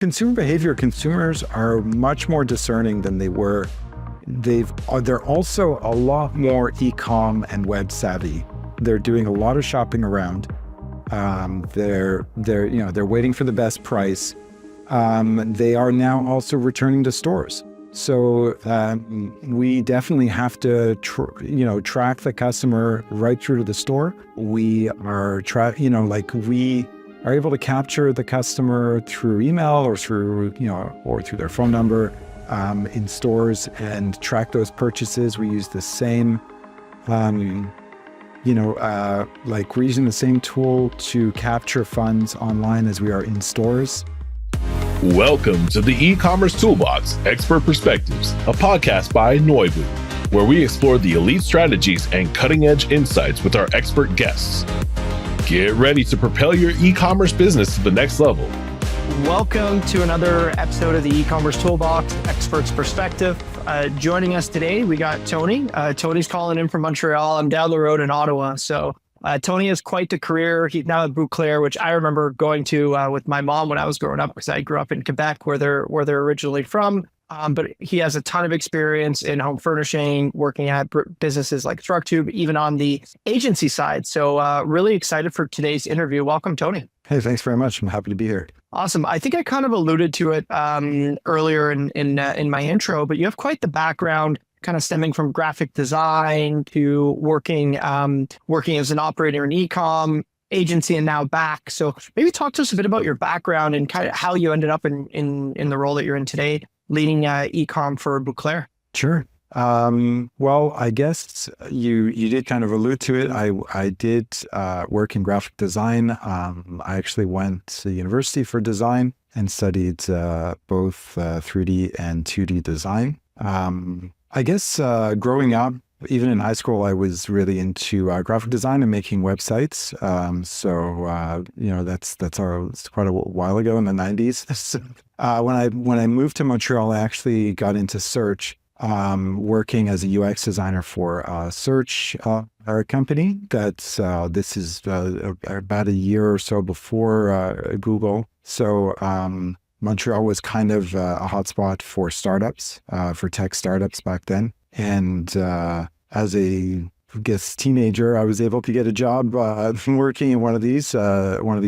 Consumer behavior, consumers are much more discerning than they were. They're also a lot more e-com and web savvy. They're doing a lot of shopping around. They're waiting for the best price. They are now also returning to stores. So we definitely have to track the customer right through to the store. We are we are able to capture the customer through email or through their phone number in stores and track those purchases. We use the same, we're using the same tool to capture funds online as we are in stores. Welcome to the Ecommerce Toolbox, Expert Perspectives, a podcast by Noibu, where we explore the elite strategies and cutting-edge insights with our expert guests. Get ready to propel your e-commerce business to the next level. Welcome to another episode of the Ecommerce Toolbox, Expert's Perspective. Joining us today, we got Tony. Tony's calling in from Montreal. I'm down the road in Ottawa. So Tony has quite the career. He's now at Bouclair, which I remember going to with my mom when I was growing up, because I grew up in Quebec, where they're originally from. But he has a ton of experience in home furnishing, working at businesses like Trew, even on the agency side. So really excited for today's interview. Welcome, Tony. Hey, thanks very much. I'm happy to be here. Awesome. I think I kind of alluded to it earlier in my intro, but you have quite the background, kind of stemming from graphic design to working as an operator in e-com agency and now back. So maybe talk to us a bit about your background and kind of how you ended up in the role that you're in today, leading e-com for Bouclair. Sure. Well, I guess you did kind of allude to it. I did work in graphic design. I actually went to university for design and studied both 3D and 2D design. I guess growing up, even in high school, I was really into graphic design and making websites. That's quite a while ago in the 90s. So, when I moved to Montreal, I actually got into search, working as a UX designer for a search company. This is about a year or so before Google. So Montreal was kind of a hotspot for startups, for tech startups back then. And as a teenager, I was able to get a job working in one of these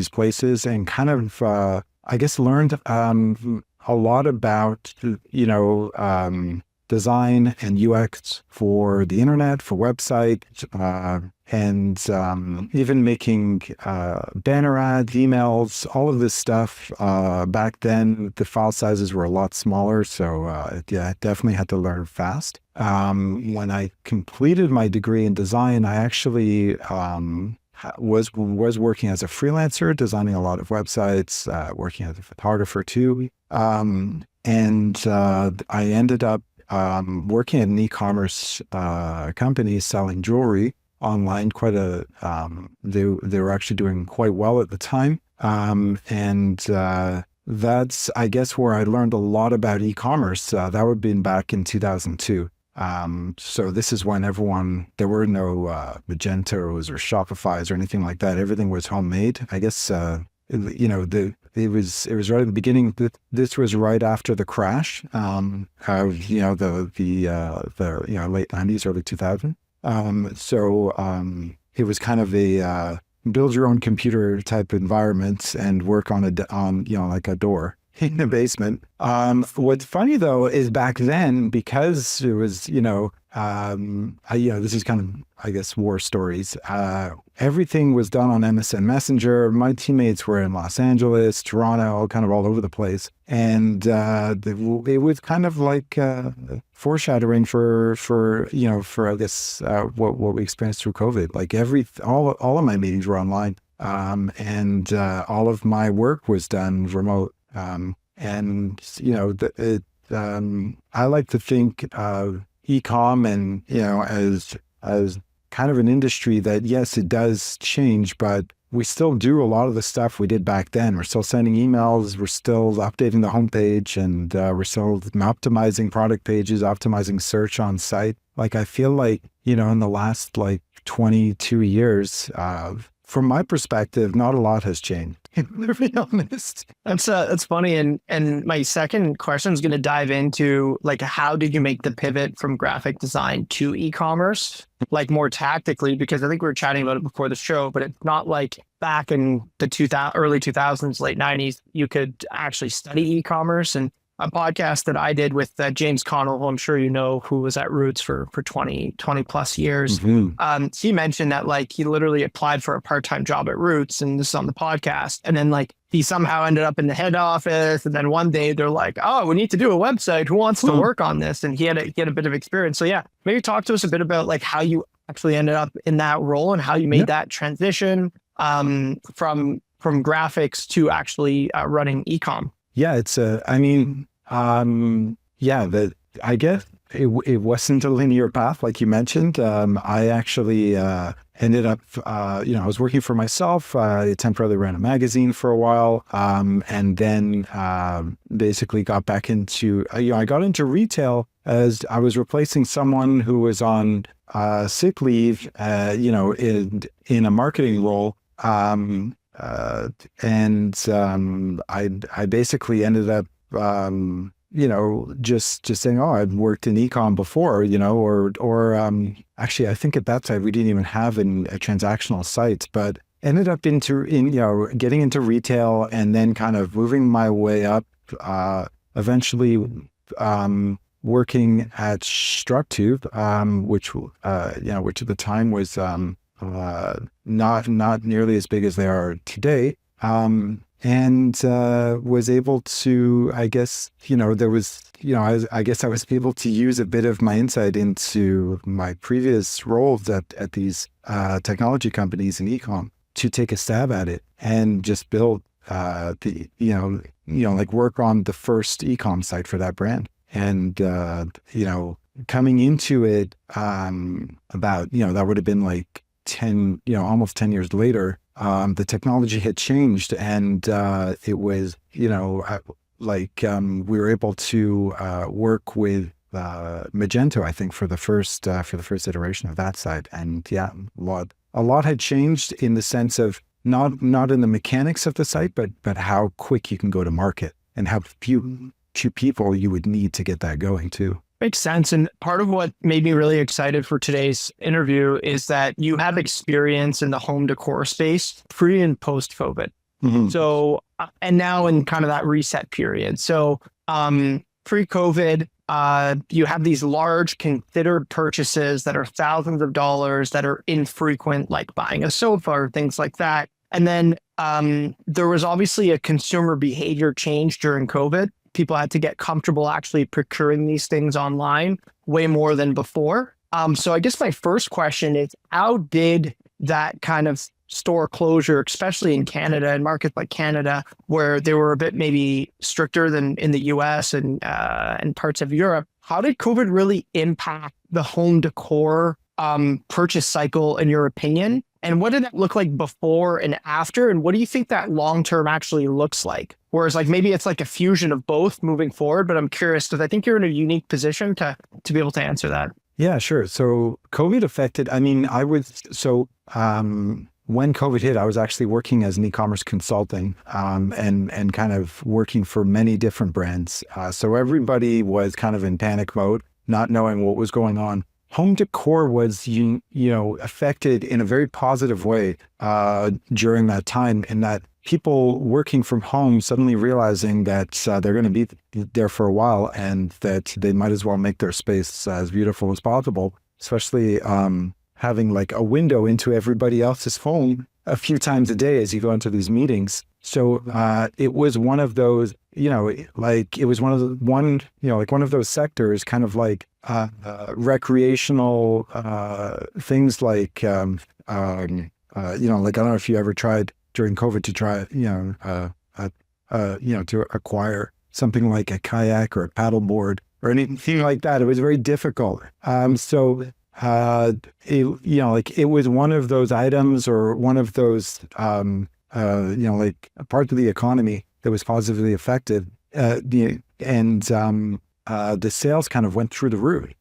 places, and kind of learned a lot about design and UX for the internet, for website, and even making banner ads, emails, all of this stuff. Back then, the file sizes were a lot smaller, so I definitely had to learn fast. When I completed my degree in design, I actually was working as a freelancer, designing a lot of websites, working as a photographer too. And I ended up working at an e-commerce company selling jewelry online. They were actually doing quite well at the time. That's, I guess, where I learned a lot about e-commerce. That would have been back in 2002. So this is when there were no Magentos or Shopify's or anything like that. Everything was homemade. I guess, it was right at the beginning. This was right after the crash of the late 90s, early 2000s. It was kind of a build your own computer type environment and work on like a door in the basement. What's funny though is back then, because it was this is kind of, I guess, war stories. Everything was done on MSN Messenger. My teammates were in Los Angeles, Toronto, kind of all over the place. And it was kind of like foreshadowing for I guess what we experienced through COVID. Like all of my meetings were online, and all of my work was done remote. I like to think of e-com and as kind of an industry that, yes, it does change, but we still do a lot of the stuff we did back then. We're still sending emails, we're still updating the homepage, and we're still optimizing product pages, optimizing search on site. Like, I feel like, in the last 22 years, from my perspective, not a lot has changed. To be honest. That's funny. And my second question is going to dive into like, how did you make the pivot from graphic design to e-commerce, like more tactically? Because I think we were chatting about it before the show, but it's not like back in the early 2000s, late 90s, you could actually study e-commerce. And a podcast that I did with James Connell, who I'm sure you know, who was at Roots for 20 plus years. Mm-hmm. He mentioned that like he literally applied for a part-time job at Roots, and this is on the podcast. And then like he somehow ended up in the head office. And then one day they're like, oh, we need to do a website. Who wants to work on this? And he had a bit of experience. So yeah, maybe talk to us a bit about like how you actually ended up in that role and how you made that transition from graphics to actually running e-com. Yeah, I guess it wasn't a linear path like you mentioned. I actually ended up, I was working for myself. I temporarily ran a magazine for a while, and then basically got back into, I got into retail as I was replacing someone who was on sick leave, in a marketing role. I basically ended up, just saying, oh, I'd worked in e-com before, actually, I think at that time we didn't even have a transactional site, but ended up getting into retail and then kind of moving my way up, eventually, working at Trew, which at the time was, not nearly as big as they are today. And was able to, I guess, I guess I was able to use a bit of my insight into my previous roles at these technology companies in e-com to take a stab at it and just build work on the first e-com site for that brand. And coming into it about that would have been like almost 10 years later. The technology had changed, and it was, we were able to work with Magento, I think, for the first iteration of that site. And a lot had changed in the sense of not in the mechanics of the site, but how quick you can go to market and how few people you would need to get that going too. Makes sense. And part of what made me really excited for today's interview is that you have experience in the home decor space pre and post COVID. Mm-hmm. So, and now in kind of that reset period. So, pre-COVID, you have these large considered purchases that are thousands of dollars that are infrequent, like buying a sofa or things like that. And then there was obviously a consumer behavior change during COVID. People had to get comfortable actually procuring these things online way more than before. So I guess my first question is, how did that kind of store closure, especially in Canada and markets like Canada, where they were a bit maybe stricter than in the US and parts of Europe, how did COVID really impact the home decor purchase cycle, in your opinion? And what did that look like before and after? And what do you think that long-term actually looks like? Whereas like maybe it's like a fusion of both moving forward, but I'm curious because I think you're in a unique position to be able to answer that. Yeah, sure. So COVID affected, when COVID hit, I was actually working as an e-commerce consulting and kind of working for many different brands. So everybody was kind of in panic mode, not knowing what was going on. Home decor was, affected in a very positive way during that time, in that people working from home suddenly realizing that they're going to be there for a while and that they might as well make their space as beautiful as possible, especially having like a window into everybody else's home a few times a day as you go into these meetings. So it was one of those, it was one of those sectors, kind of like recreational things like, I don't know if you ever tried during COVID to try, to acquire something like a kayak or a paddleboard or anything like that. It was very difficult. It was one of those items or one of those, a part of the economy that was positively affected. The sales kind of went through the roof.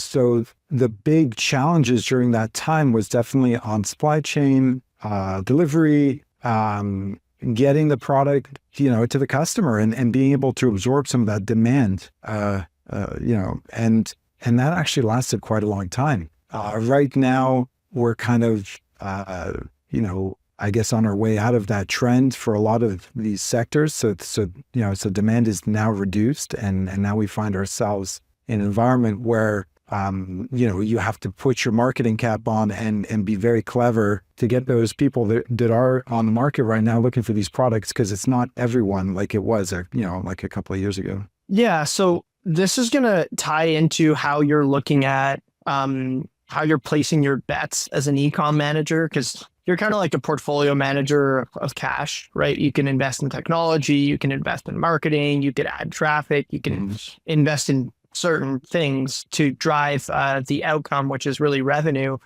So the big challenges during that time was definitely on supply chain, delivery, getting the product, to the customer and being able to absorb some of that demand, and that actually lasted quite a long time. Right now, we're kind of, I guess on our way out of that trend for a lot of these sectors. So demand is now reduced, and now we find ourselves in an environment where, you have to put your marketing cap on and be very clever to get those people that are on the market right now looking for these products, because it's not everyone like it was, like a couple of years ago. Yeah. So this is going to tie into how you're looking at, how you're placing your bets as an e-com manager, because you're kind of like a portfolio manager of cash, right? You can invest in technology, you can invest in marketing, you can add traffic, you can invest in certain things to drive the outcome, which is really revenue.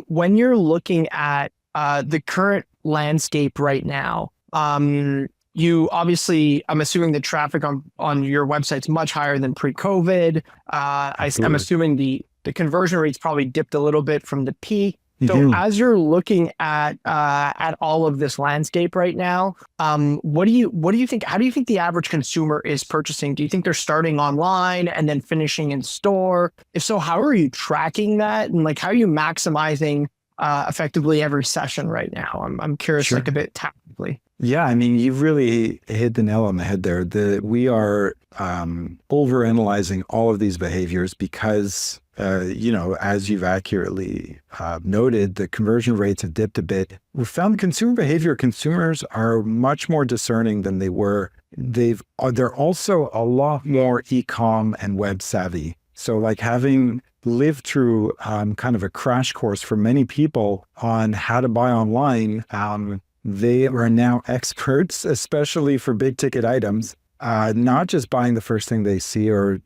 When you're looking at the current landscape right now, you obviously, I'm assuming the traffic on your website's much higher than pre-COVID. I'm assuming the conversion rates probably dipped a little bit from the peak. So as you're looking at all of this landscape right now, what do you think? How do you think the average consumer is purchasing? Do you think they're starting online and then finishing in store? If so, how are you tracking that? And like, how are you maximizing effectively every session right now? I'm curious, like a bit tactically. Yeah, I mean, you've really hit the nail on the head there. We are overanalyzing all of these behaviors because, as you've accurately noted, the conversion rates have dipped a bit. We found consumer behavior. Consumers are much more discerning than they were. They're also a lot more e-com and web savvy. So like having lived through kind of a crash course for many people on how to buy online, they are now experts, especially for big ticket items, not just buying the first thing they see or,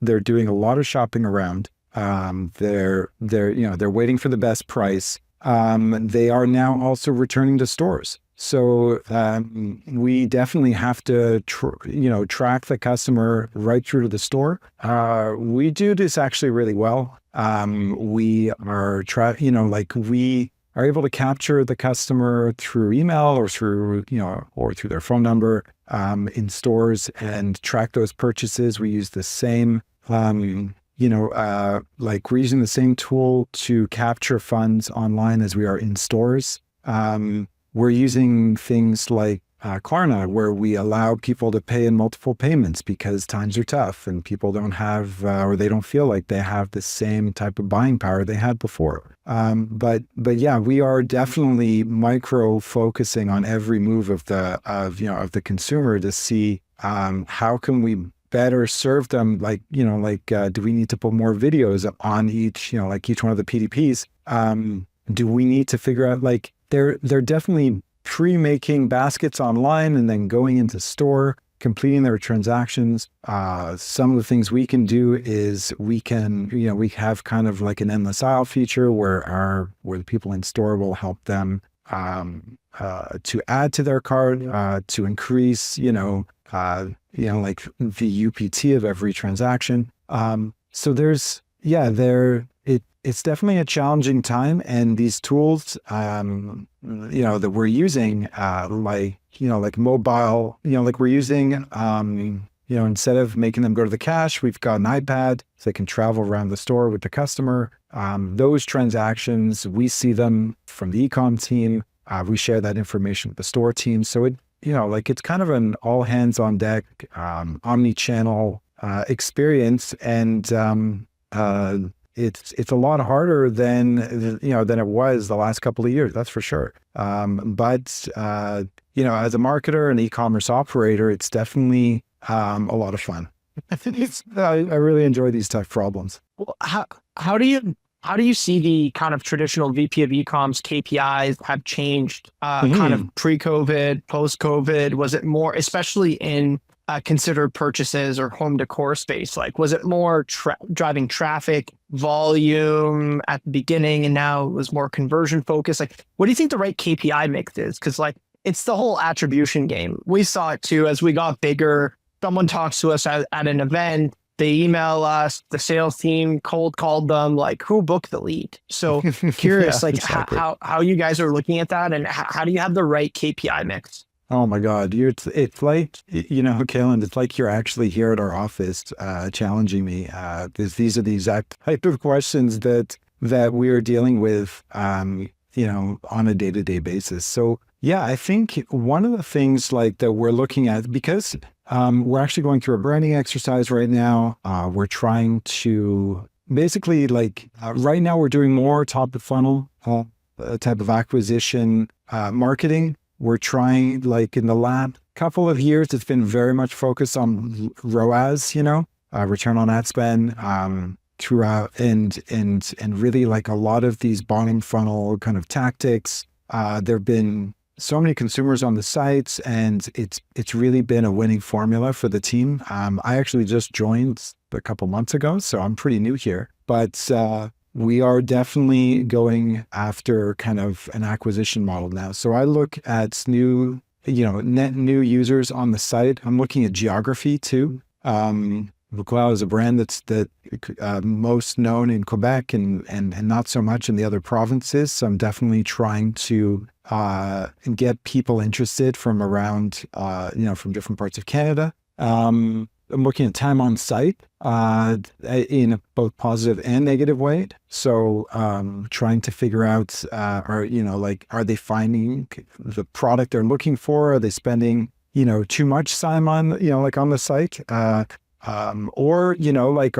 they're doing a lot of shopping around. They're waiting for the best price. They are now also returning to stores. So we definitely have to, track the customer right through to the store. We do this actually really well. We are we are able to capture the customer through email or through their phone number in stores and track those purchases. We use the same, we're using the same tool to capture funds online as we are in stores. We're using things like Klarna, where we allow people to pay in multiple payments because times are tough and people don't have, or they don't feel like they have the same type of buying power they had before. But yeah, we are definitely micro focusing on every move of the consumer to see how can we better serve them. Do we need to put more videos on each one of the PDPs? Do we need to figure out they're definitely pre-making baskets online and then going into store, completing their transactions. Some of the things we can do is we have kind of like an endless aisle feature where the people in store will help them to add to their cart, to increase, the UPT of every transaction. So it's definitely a challenging time, and these tools, that we're using, like mobile, we're using, instead of making them go to the cash, we've got an iPad so they can travel around the store with the customer. Those transactions, we see them from the e-com team. We share that information with the store team. So it's kind of an all hands on deck, omnichannel experience, and it's a lot harder than it was the last couple of years, that's for sure. But as a marketer and e-commerce operator, it's definitely a lot of fun. I really enjoy these type problems. Well, how do you see the kind of traditional VP of e-com's KPIs have changed kind of pre-COVID, post-COVID? Was it more, especially in considered purchases or home decor space? Was it more driving traffic volume at the beginning and now it was more conversion focused? What do you think the right KPI mix is? Because it's the whole attribution game. We saw it too as we got bigger. Someone talks to us at an event, they email us, the sales team cold called them, like who booked the lead? So curious, Yeah, like exactly. how you guys are looking at that, and how do you have the right KPI mix? Oh my God, it's like, Kailin, it's like you're actually here at our office challenging me. These are the exact type of questions that we are dealing with, on a day-to-day basis. So yeah, I think one of the things like that we're looking at, because we're actually going through a branding exercise right now. We're trying to basically right now we're doing more top of funnel type of acquisition marketing. We're trying, like in the last couple of years, it's been very much focused on ROAS, return on ad spend, throughout, and really like a lot of these bottom funnel kind of tactics. There've been so many consumers on the sites, and it's really been a winning formula for the team. I actually just joined a couple months ago, so I'm pretty new here, but we are definitely going after kind of an acquisition model now. So I look at net new users on the site. I'm looking at geography too. Bouclair is a brand that's most known in Quebec and not so much in the other provinces. So I'm definitely trying to get people interested from around, from different parts of Canada. I'm looking at time on site in a both positive and negative way. So trying to figure out, are they finding the product they're looking for? Are they spending, too much time on, on the site? Or, are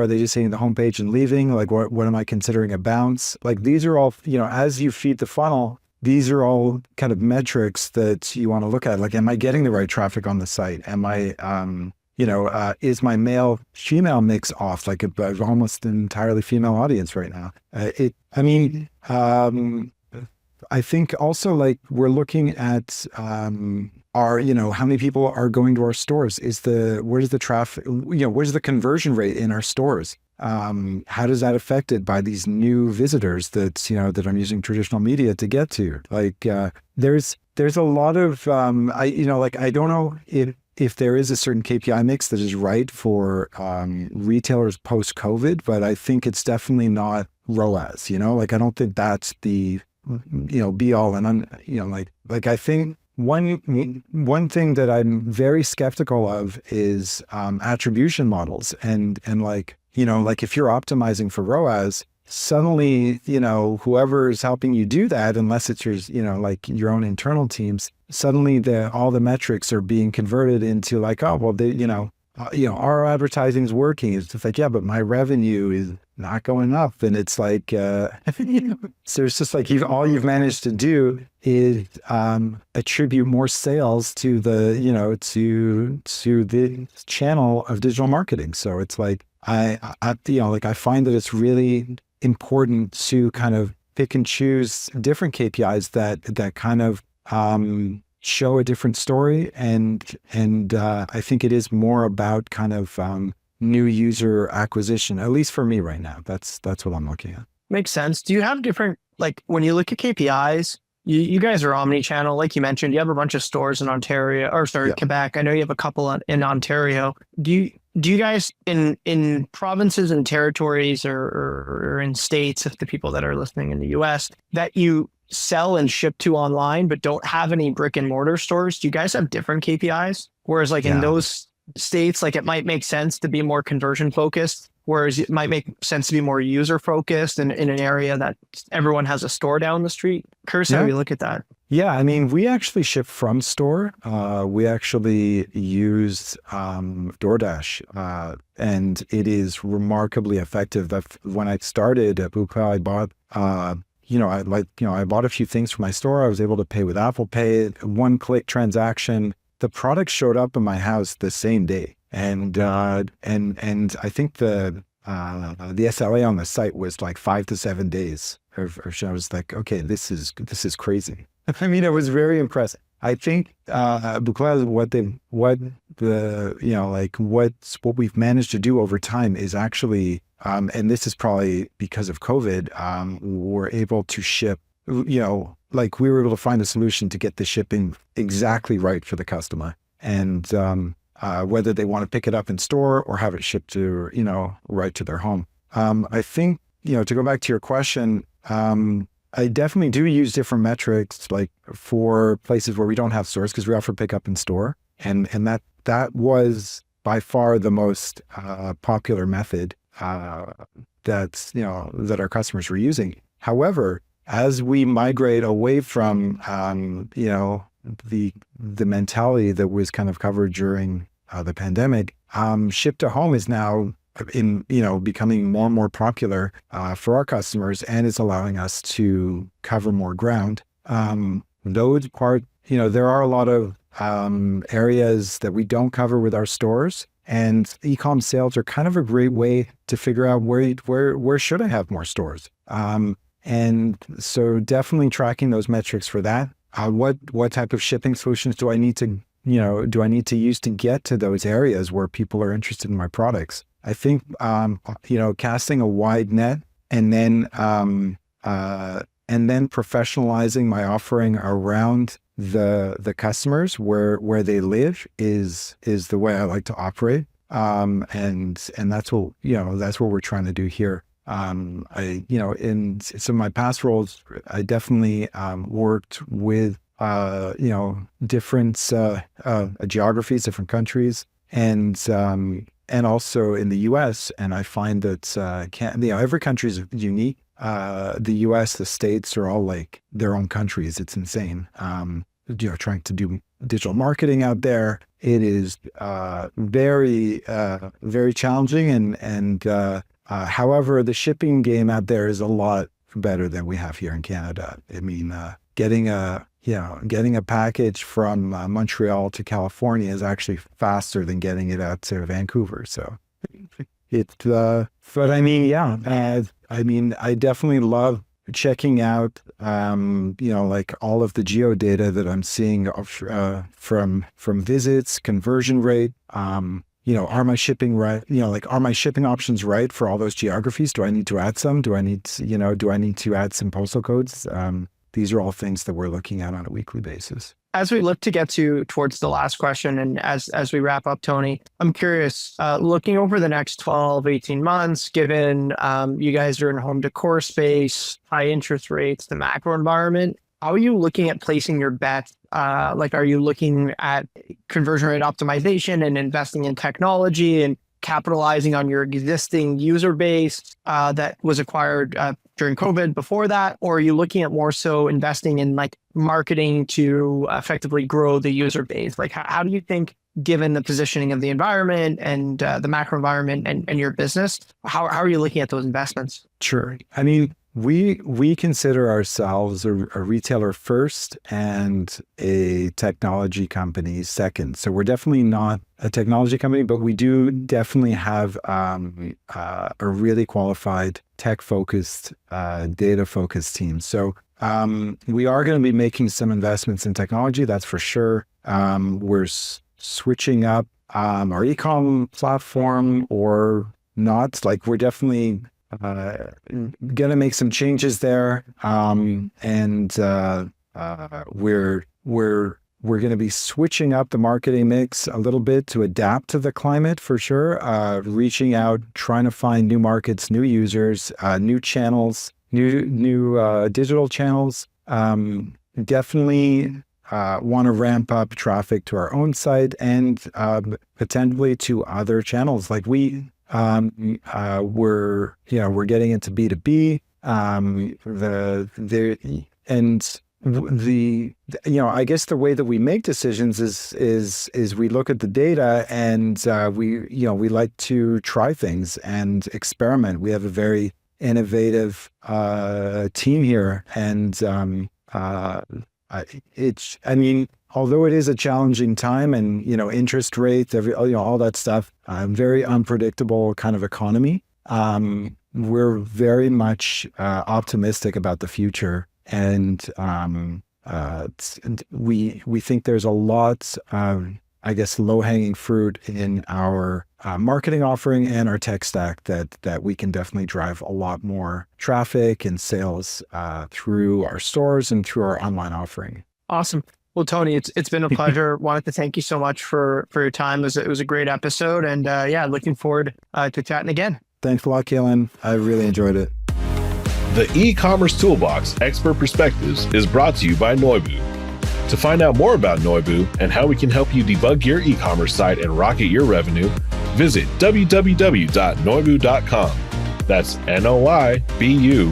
they just hitting the homepage and leaving? Like, what am I considering a bounce? Like, these are all, as you feed the funnel, these are all kind of metrics that you want to look at. Like, am I getting the right traffic on the site? Am I, is my male-female mix off? Like almost an entirely female audience right now. I think also like we're looking at how many people are going to our stores? Where's the traffic? Where's the conversion rate in our stores? How does that affected by these new visitors that I'm using traditional media to get to? Like there's a lot of I don't know if there is a certain KPI mix that is right for retailers post-COVID, but I think it's definitely not ROAS, I don't think that's the, be all and I think one thing that I'm very skeptical of is attribution models and if you're optimizing for ROAS, suddenly, whoever is helping you do that, unless it's your own internal teams, suddenly all the metrics are being converted into like, oh, well, our advertising is working. It's just like, yeah, but my revenue is not going up. And it's like, so it's just like all you've managed to do is attribute more sales to the, to the channel of digital marketing. So it's like, I find that it's really important to kind of pick and choose different KPIs that kind of show a different story, and I think it is more about kind of new user acquisition, at least for me right now. That's what I'm looking at. Makes sense. Do you have different, like when you look at KPIs, you guys are omnichannel, like you mentioned, you have a bunch of stores in Quebec. I know you have a couple in Ontario. Do you guys in provinces and territories or in states, if the people that are listening in the US, that you sell and ship to online but don't have any brick and mortar stores, do you guys have different KPIs? Whereas in those states, like it might make sense to be more conversion focused, whereas it might make sense to be more user focused in an area that everyone has a store down the street. Curious how you look at that. Yeah, I mean, we actually ship from store. We actually use DoorDash, and it is remarkably effective. When I started at Bouclair, I bought, I bought a few things from my store. I was able to pay with Apple Pay, one-click transaction. The product showed up in my house the same day, and I think the SLA on the site was like 5 to 7 days. I was like, okay, this is crazy. I mean, it was very impressive. I think Bouclair, what we've managed to do over time is actually, and this is probably because of COVID, we're able to ship. We were able to find a solution to get the shipping exactly right for the customer, and whether they want to pick it up in store or have it shipped to, right to their home. I think, to go back to your question, I definitely do use different metrics, like for places where we don't have stores, because we offer pickup in store. And that was by far the most popular method that our customers were using. However, as we migrate away from the mentality that was kind of covered during the pandemic, ship to home is now becoming more and more popular for our customers, and it's allowing us to cover more ground. Those part, there are a lot of areas that we don't cover with our stores, and e-com sales are kind of a great way to figure out where should I have more stores. And so definitely tracking those metrics for that. What type of shipping solutions do I need to use to get to those areas where people are interested in my products? I think, casting a wide net and then professionalizing my offering around the customers where they live is the way I like to operate. And that's what we're trying to do here. In some of my past roles, I definitely worked with different geographies, different countries, and also in the U.S. And I find that every country is unique. The U.S., the States are all like their own countries. It's insane. Trying to do digital marketing out there, it is very, very challenging. And however, the shipping game out there is a lot better than we have here in Canada. I mean, getting a package from Montreal to California is actually faster than getting it out to Vancouver. So but I mean, I definitely love checking out, like all of the geodata that I'm seeing from visits, conversion rate. Are my shipping right? Are my shipping options right for all those geographies? Do I need to add some? Do I need to add some postal codes? These are all things that we're looking at on a weekly basis. As we look to get towards the last question, and as we wrap up, Tony, I'm curious, looking over the next 12, 18 months, given you guys are in home decor space, high interest rates, the macro environment, how are you looking at placing your bets? Are you looking at conversion rate optimization and investing in technology and capitalizing on your existing user base that was acquired during COVID before that? Or are you looking at more so investing in marketing to effectively grow the user base? How do you think, given the positioning of the environment and the macro environment and your business, how are you looking at those investments? Sure. I mean, we consider ourselves a retailer first and a technology company second. So we're definitely not a technology company, but we do definitely have a really qualified tech-focused, data-focused team. So we are going to be making some investments in technology, that's for sure. We're switching up our e-com platform or not. We're definitely gonna make some changes there, and we're gonna be switching up the marketing mix a little bit to adapt to the climate for sure. Reaching out, trying to find new markets, new users, new channels, new digital channels. Definitely want to ramp up traffic to our own site and potentially to other channels. We're getting into B2B. I guess the way that we make decisions is we look at the data and we like to try things and experiment. We have a very innovative team here, and although it is a challenging time and, interest rates, all that stuff, very unpredictable kind of economy, we're very much optimistic about the future. And we think there's a lot of, low-hanging fruit in our marketing offering and our tech stack that we can definitely drive a lot more traffic and sales through our stores and through our online offering. Awesome. Well, Tony, it's been a pleasure. Wanted to thank you so much for your time. It was a great episode, and looking forward to chatting again. Thanks a lot, Kailin. I really enjoyed it. The e-commerce toolbox Expert Perspectives is brought to you by Noibu. To find out more about Noibu and how we can help you debug your e-commerce site and rocket your revenue, visit www.noibu.com. That's Noibu.com.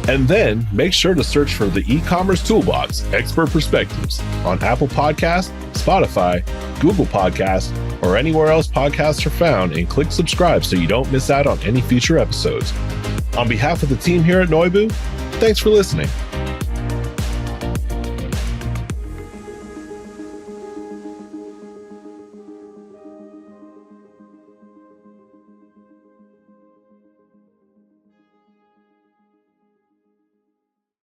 And then make sure to search for the e-commerce toolbox Expert Perspectives on Apple Podcasts, Spotify, Google Podcasts, or anywhere else podcasts are found, and click subscribe so you don't miss out on any future episodes. On behalf of the team here at Noibu, thanks for listening.